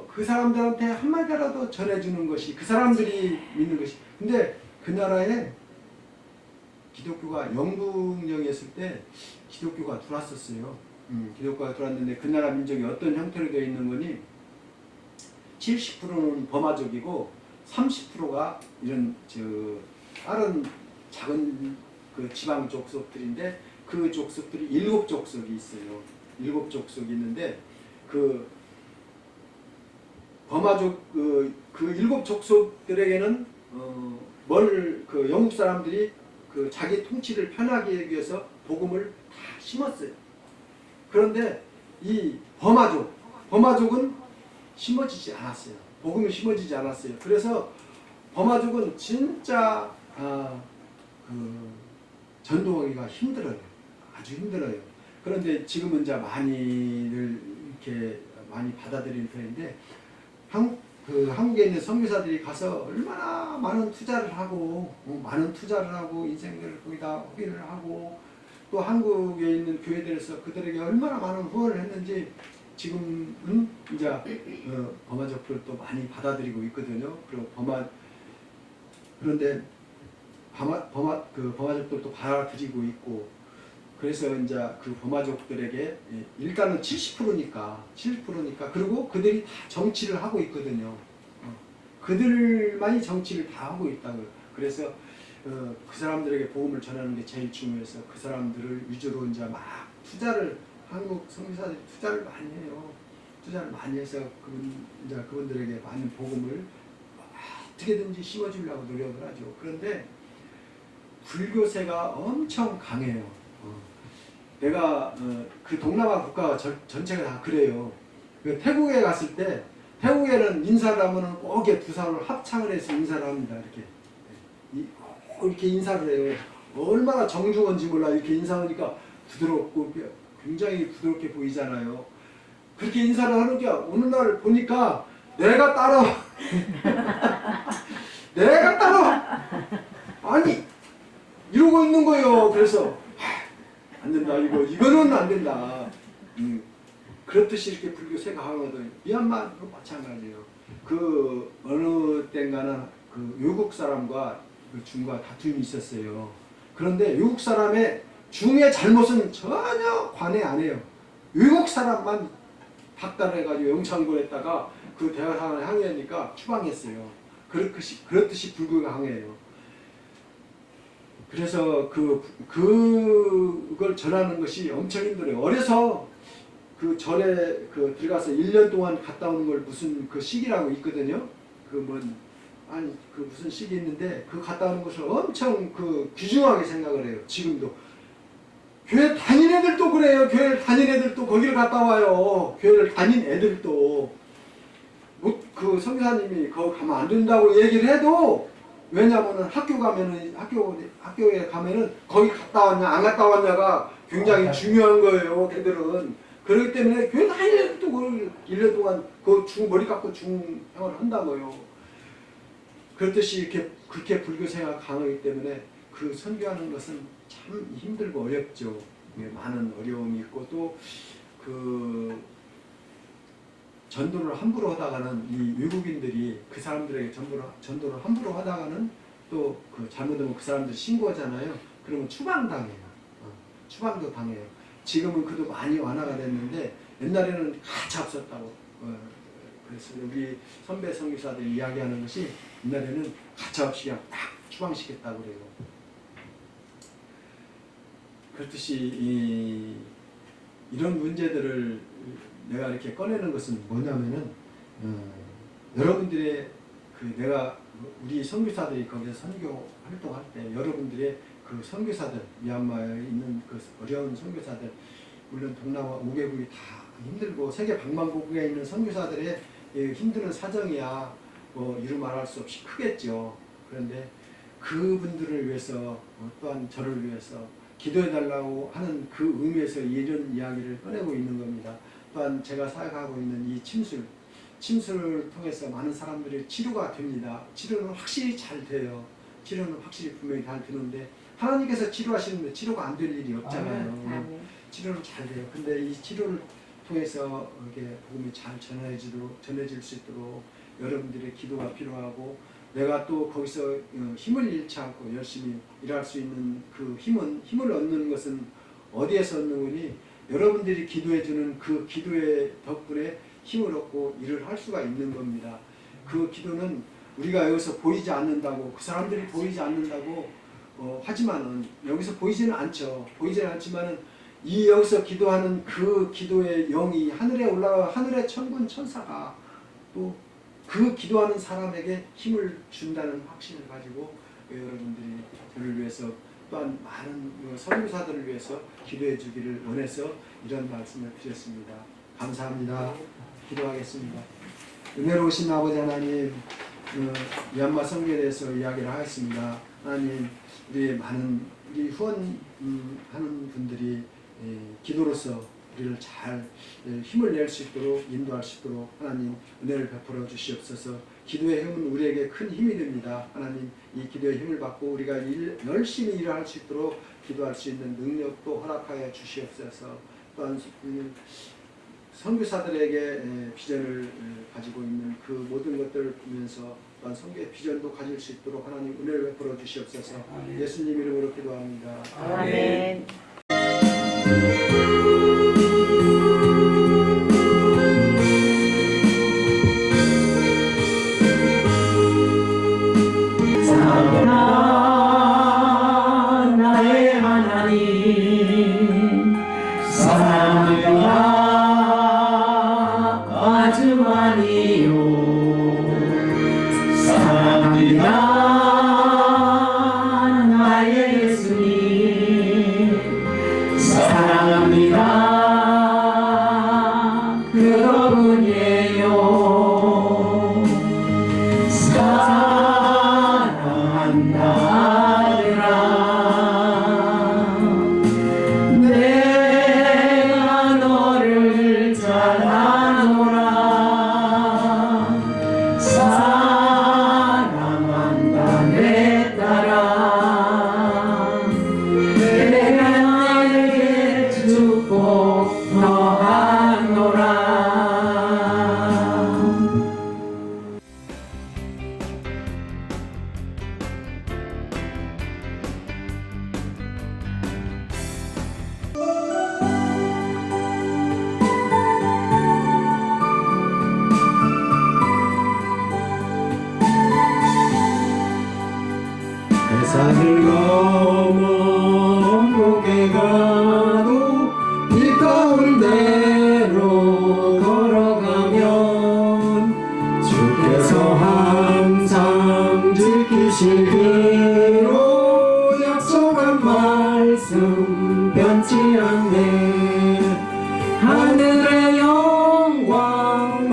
그 사람들한테 한마디라도 전해주는 것이, 그 사람들이 믿는 것이. 근데 그 나라에 기독교가 영국령에 있을 때 기독교가 들어왔었어요. 기독교가 들어왔는데 그 나라 민족이 어떤 형태로 되어 있는 거니 70%는 버마족이고 30%가 이런 다른 작은 그 지방 족속들인데 그 족속들이 7족속이 있어요. 7족속이 있는데 그 버마족 그 7족속들에게는 그 영국 사람들이 그 자기 통치를 편하게 하기 위해서 복음을 다 심었어요. 그런데 이 버마족은 심어지지 않았어요. 복음이 심어지지 않았어요. 그래서 버마족은 진짜 전도하기가 힘들어요. 아주 힘들어요. 그런데 지금은 이제 많이들 이렇게 많이 받아들이는 편인데 한국에 있는 선교사들이 가서 얼마나 많은 투자를 하고 인생들을 거기다 허비를 하고 또 한국에 있는 교회들에서 그들에게 얼마나 많은 후원을 했는지 지금은 이제 버마족들을 또 많이 받아들이고 있거든요. 그리고 그런데 버마족들도 받아들이고 있고 그래서 이제 그 버마족들에게 일단은 70%니까 그리고 그들이 다 정치를 하고 있거든요. 그들만이 정치를 다 하고 있다고요. 그래서 그 사람들에게 복음을 전하는 게 제일 중요해서 그 사람들을 위주로 이제 막 한국 선교사들이 투자를 많이 해요. 투자를 많이 해서 그분들에게 많은 복음을 어떻게든지 심어주려고 노력을 하죠. 그런데 불교세가 엄청 강해요. 내가 그 동남아 국가 전체가 다 그래요. 태국에 갔을 때 태국에는 인사를 하면은 꼭 두 사람을 합창을 해서 인사를 합니다. 이렇게 인사를 해요. 얼마나 정중한지 몰라. 이렇게 인사하니까 부드럽고 굉장히 부드럽게 보이잖아요. 그렇게 인사를 하는 게 어느 날 보니까 내가 따라 아니 이러고 있는 거예요. 그래서 안 된다. 이거는 안 된다. 그렇듯이 이렇게 불교세가 하거든. 미얀마도 마찬가지예요. 그 어느 땐가는 그 외국 사람과 그 중과 다툼이 있었어요. 그런데 외국 사람의 중의 잘못은 전혀 관해 안 해요. 외국 사람만 박달해가지고 영창고했다가 그 대화상을 항의하니까 추방했어요. 그렇듯이 불교가 강해요. 그래서 그걸 전하는 것이 엄청 힘들어요. 어려서 그 절에 들어가서 1년 동안 갔다 오는 걸 무슨 그 시기라고 있거든요. 무슨 시기 있는데 그 갔다 오는 것을 엄청 귀중하게 생각을 해요. 지금도. 교회 다닌 애들도 그래요. 교회를 다닌 애들도 거기를 갔다 와요. 교회를 다닌 애들도. 그 선교사님이 거기 가면 안 된다고 얘기를 해도 왜냐면은 학교에 가면은 거기 갔다 왔냐 안 갔다 왔냐가 굉장히 중요한 거예요. 걔들은. 그렇기 때문에 교회 다닌 애들도 그걸 1년 동안 머리 깎고 중생활을 한다고요. 그렇듯이 그렇게 불교생활 강하기 때문에 그 선교하는 것은 참 힘들고 어렵죠. 많은 어려움이 있고 또 전도를 함부로 하다가는 이 외국인들이 그 사람들에게 전도를 함부로 하다가는 또 그 잘못하면 그 사람들이 신고하잖아요. 그러면 추방당해요. 추방도 당해요. 지금은 그도 많이 완화가 됐는데 옛날에는 가차 없었다고. 그래서 우리 선배 선교사들이 이야기하는 것이 옛날에는 가차 없이 그냥 딱 추방시켰다고 그래요. 그렇듯이 이런 문제들을 내가 이렇게 꺼내는 것은 뭐냐면은 여러분들의 내가 우리 선교사들이 거기서 선교 활동할 때 여러분들의 그 선교사들 미얀마에 있는 그 어려운 선교사들 물론 동남아 5개국이 다 힘들고 세계 방방곡곡에 있는 선교사들의 힘드는 사정이야 뭐 이루 말할 수 없이 크겠죠. 그런데 그분들을 위해서 또한 저를 위해서 기도해달라고 하는 그 의미에서 이런 이야기를 꺼내고 있는 겁니다. 또한 제가 사역하고 있는 이 침수를 통해서 많은 사람들이 치료가 됩니다. 치료는 확실히 잘 돼요. 치료는 확실히 분명히 잘 되는데 하나님께서 치료하시는데 치료가 안 될 일이 없잖아요. 치료는 잘 돼요. 근데 이 치료를 통해서 이렇게 복음이 잘 전해질 수 있도록 여러분들의 기도가 필요하고 내가 또 거기서 힘을 잃지 않고 열심히 일할 수 있는 그 힘을 얻는 것은 어디에서 얻는 거니? 여러분들이 기도해주는 그 기도의 덕분에 힘을 얻고 일을 할 수가 있는 겁니다. 그 기도는 우리가 여기서 보이지 않는다고 그 사람들이 보이지 않는다고 하지만은 여기서 보이지는 않죠. 보이지는 않지만은 이 여기서 기도하는 그 기도의 영이 하늘에 올라가 하늘의 천군 천사가 또 그 기도하는 사람에게 힘을 준다는 확신을 가지고 여러분들이 저를 위해서 또한 많은 선교사들을 위해서 기도해 주기를 원해서 이런 말씀을 드렸습니다. 감사합니다. 기도하겠습니다. 은혜로우신 아버지 하나님, 미얀마 선교에 대해서 이야기를 하겠습니다. 하나님, 우리 많은 우리 후원하는 분들이 기도로서 우리를 잘 힘을 낼 수 있도록 인도할 수 있도록 하나님 은혜를 베풀어 주시옵소서. 기도의 힘은 우리에게 큰 힘이 됩니다. 하나님 이 기도의 힘을 받고 우리가 열심히 일을 할 수 있도록 기도할 수 있는 능력도 허락하여 주시옵소서. 또한 선교사들에게 비전을 가지고 있는 그 모든 것들을 보면서 또한 선교의 비전도 가질 수 있도록 하나님 은혜를 베풀어 주시옵소서. 예수님 이름으로 기도합니다. 아멘. 사랑합니다 나의 하나님 사랑합니다 아주 많이요 사랑합니다 나의 예수님 사랑합니다 그러분이에요 내가 너를 잘 아노라 사랑한다 내 딸아 내가 내게 축복 더하노라 세상을 넘어 목에 가도 길 가운데로 걸어가면 주께서 항상 지키시기로 약속한 말씀 변치 않네 하늘의 영광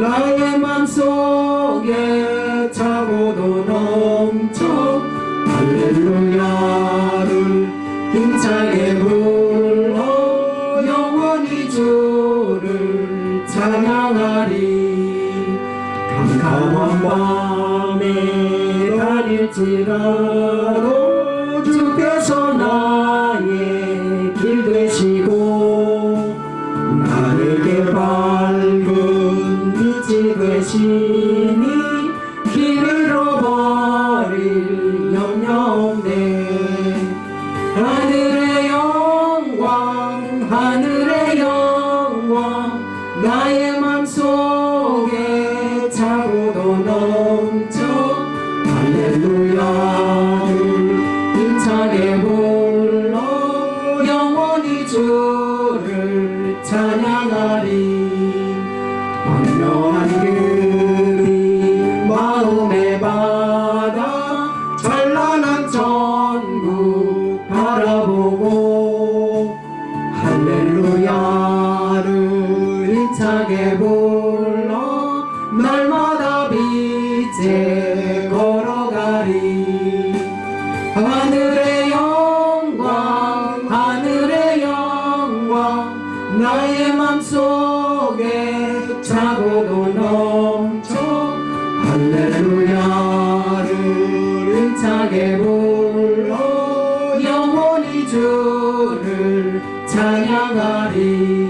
나의 맘속에 차고도 넘쳐 할렐루야를 힘차게 불러 영원히 주를 찬양하리 캄캄한 밤에 다닐지라도 주께서 나의 길 되시고 나를 찬양하리